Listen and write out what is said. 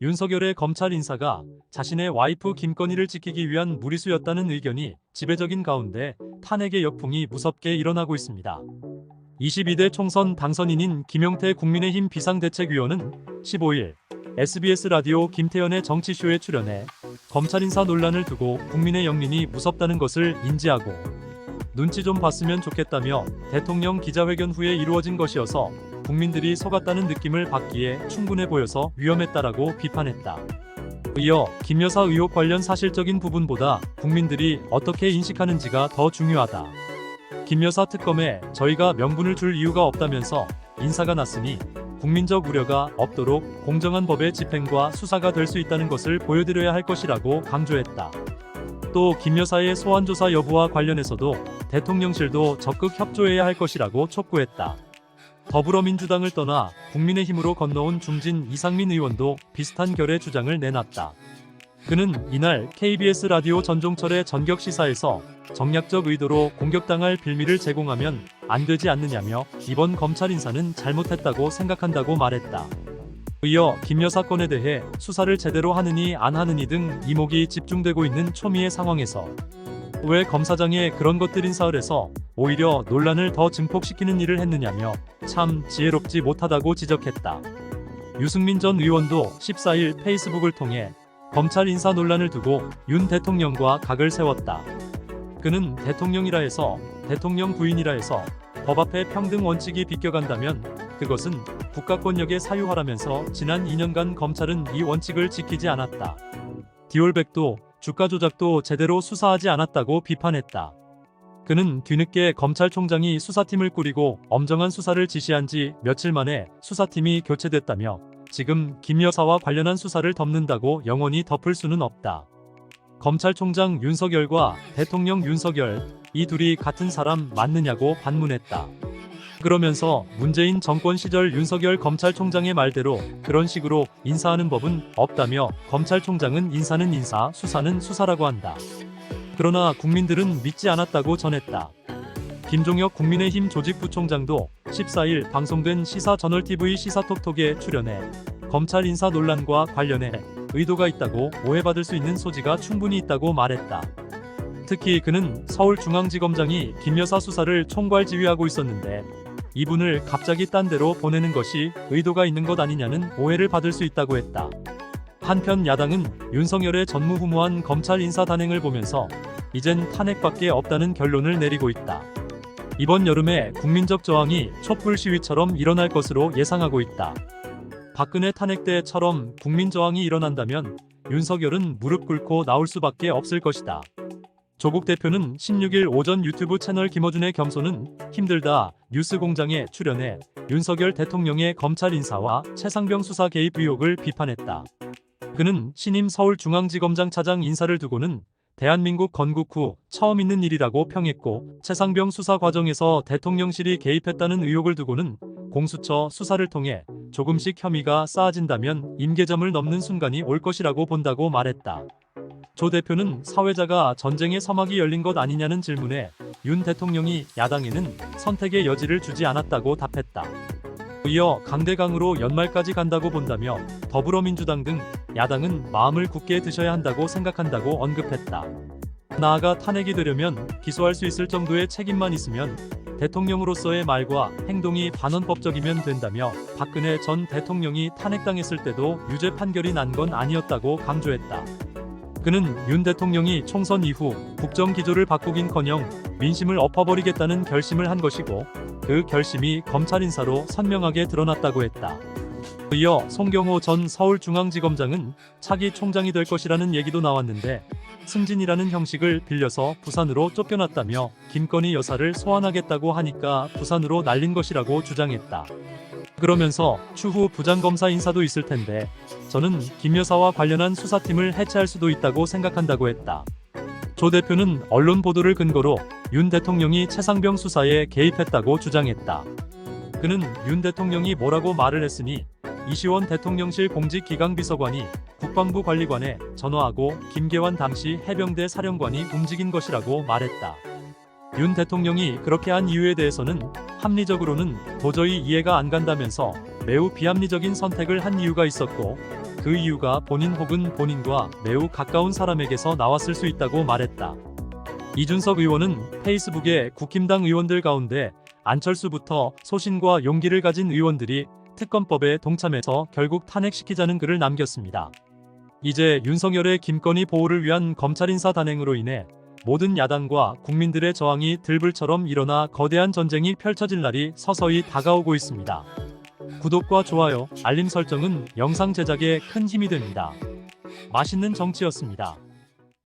윤석열의 검찰 인사가 자신의 와이프 김건희를 지키기 위한 무리수였다는 의견이 지배적인 가운데 탄핵의 역풍이 무섭게 일어나고 있습니다. 22대 총선 당선인인 김용태 국민의힘 비상대책위원은 15일 SBS 라디오 김태현의 정치쇼에 출연해 검찰 인사 논란을 두고 국민의 영린이 무섭다는 것을 인지하고 눈치 좀 봤으면 좋겠다며 대통령 기자회견 후에 이루어진 것이어서 국민들이 속았다는 느낌을 받기에 충분해 보여서 위험했다라고 비판했다. 이어 김 여사 의혹 관련 사실적인 부분보다 국민들이 어떻게 인식하는지가 더 중요하다. 김 여사 특검에 저희가 명분을 줄 이유가 없다면서 인사가 났으니 국민적 우려가 없도록 공정한 법의 집행과 수사가 될 수 있다는 것을 보여드려야 할 것이라고 강조했다. 또 김 여사의 소환 조사 여부와 관련해서도 대통령실도 적극 협조해야 할 것이라고 촉구했다. 더불어민주당을 떠나 국민의힘으로 건너온 중진 이상민 의원도 비슷한 결의 주장을 내놨다. 그는 이날 KBS 라디오 전종철의 전격 시사에서 정략적 의도로 공격당할 빌미를 제공하면 안 되지 않느냐며 이번 검찰 인사는 잘못했다고 생각한다고 말했다. 이어 김 여사 건에 대해 수사를 제대로 하느니 안 하느니 등 이목이 집중되고 있는 초미의 상황에서 왜 검사장에 그런 것들인 사흘에서 오히려 논란을 더 증폭시키는 일을 했느냐며 참 지혜롭지 못하다고 지적했다. 유승민 전 의원도 14일 페이스북을 통해 검찰 인사 논란을 두고 윤 대통령과 각을 세웠다. 그는 대통령이라 해서 대통령 부인이라 해서 법 앞에 평등 원칙이 비껴간다면 그것은 국가권력의 사유화라면서 지난 2년간 검찰은 이 원칙을 지키지 않았다. 디올백도 주가 조작도 제대로 수사하지 않았다고 비판했다. 그는 뒤늦게 검찰총장이 수사팀을 꾸리고 엄정한 수사를 지시한 지 며칠 만에 수사팀이 교체됐다며 지금 김 여사와 관련한 수사를 덮는다고 영원히 덮을 수는 없다. 검찰총장 윤석열과 대통령 윤석열, 이 둘이 같은 사람 맞느냐고 반문했다. 그러면서 문재인 정권 시절 윤석열 검찰총장의 말대로 그런 식으로 인사하는 법은 없다며 검찰총장은 인사는 인사, 수사는 수사라고 한다. 그러나 국민들은 믿지 않았다고 전했다. 김종혁 국민의힘 조직부총장도 14일 방송된 시사저널TV 시사톡톡에 출연해 검찰 인사 논란과 관련해 의도가 있다고 오해받을 수 있는 소지가 충분히 있다고 말했다. 특히 그는 서울중앙지검장이 김 여사 수사를 총괄 지휘하고 있었는데 이분을 갑자기 딴 데로 보내는 것이 의도가 있는 것 아니냐는 오해를 받을 수 있다고 했다. 한편 야당은 윤석열의 전무후무한 검찰 인사 단행을 보면서 이젠 탄핵밖에 없다는 결론을 내리고 있다. 이번 여름에 국민적 저항이 촛불 시위처럼 일어날 것으로 예상하고 있다. 박근혜 탄핵 때처럼 국민 저항이 일어난다면 윤석열은 무릎 꿇고 나올 수밖에 없을 것이다. 조국 대표는 16일 오전 유튜브 채널 김어준의 겸손은 힘들다 뉴스공장에 출연해 윤석열 대통령의 검찰 인사와 최상병 수사 개입 의혹을 비판했다. 그는 신임 서울중앙지검장 차장 인사를 두고는 대한민국 건국 후 처음 있는 일이라고 평했고 최상병 수사 과정에서 대통령실이 개입했다는 의혹을 두고는 공수처 수사를 통해 조금씩 혐의가 쌓아진다면 임계점을 넘는 순간이 올 것이라고 본다고 말했다. 조 대표는 사회자가 전쟁의 서막이 열린 것 아니냐는 질문에 윤 대통령이 야당에는 선택의 여지를 주지 않았다고 답했다. 이어 강대강으로 연말까지 간다고 본다며 더불어민주당 등 야당은 마음을 굳게 드셔야 한다고 생각한다고 언급했다. 나아가 탄핵이 되려면 기소할 수 있을 정도의 책임만 있으면 대통령으로서의 말과 행동이 반헌법적이면 된다며 박근혜 전 대통령이 탄핵당했을 때도 유죄 판결이 난 건 아니었다고 강조했다. 그는 윤 대통령이 총선 이후 국정기조를 바꾸긴커녕 민심을 엎어버리겠다는 결심을 한 것이고 그 결심이 검찰 인사로 선명하게 드러났다고 했다. 이어 송경호 전 서울중앙지검장은 차기 총장이 될 것이라는 얘기도 나왔는데 승진이라는 형식을 빌려서 부산으로 쫓겨났다며 김건희 여사를 소환하겠다고 하니까 부산으로 날린 것이라고 주장했다. 그러면서 추후 부장검사 인사도 있을 텐데 저는 김 여사와 관련한 수사팀을 해체할 수도 있다고 생각한다고 했다. 조 대표는 언론 보도를 근거로 윤 대통령이 최상병 수사에 개입했다고 주장했다. 그는 윤 대통령이 뭐라고 말을 했으니 이시원 대통령실 공직기강비서관이 국방부 관리관에 전화하고 김계환 당시 해병대 사령관이 움직인 것이라고 말했다. 윤 대통령이 그렇게 한 이유에 대해서는 합리적으로는 도저히 이해가 안 간다면서 매우 비합리적인 선택을 한 이유가 있었고 그 이유가 본인 혹은 본인과 매우 가까운 사람에게서 나왔을 수 있다고 말했다. 이준석 의원은 페이스북에 국힘당 의원들 가운데 안철수부터 소신과 용기를 가진 의원들이 특검법에 동참해서 결국 탄핵시키자는 글을 남겼습니다. 이제 윤석열의 김건희 보호를 위한 검찰 인사 단행으로 인해 모든 야당과 국민들의 저항이 들불처럼 일어나 거대한 전쟁이 펼쳐질 날이 서서히 다가오고 있습니다. 구독과 좋아요, 알림 설정은 영상 제작에 큰 힘이 됩니다. 맛있는 정치였습니다.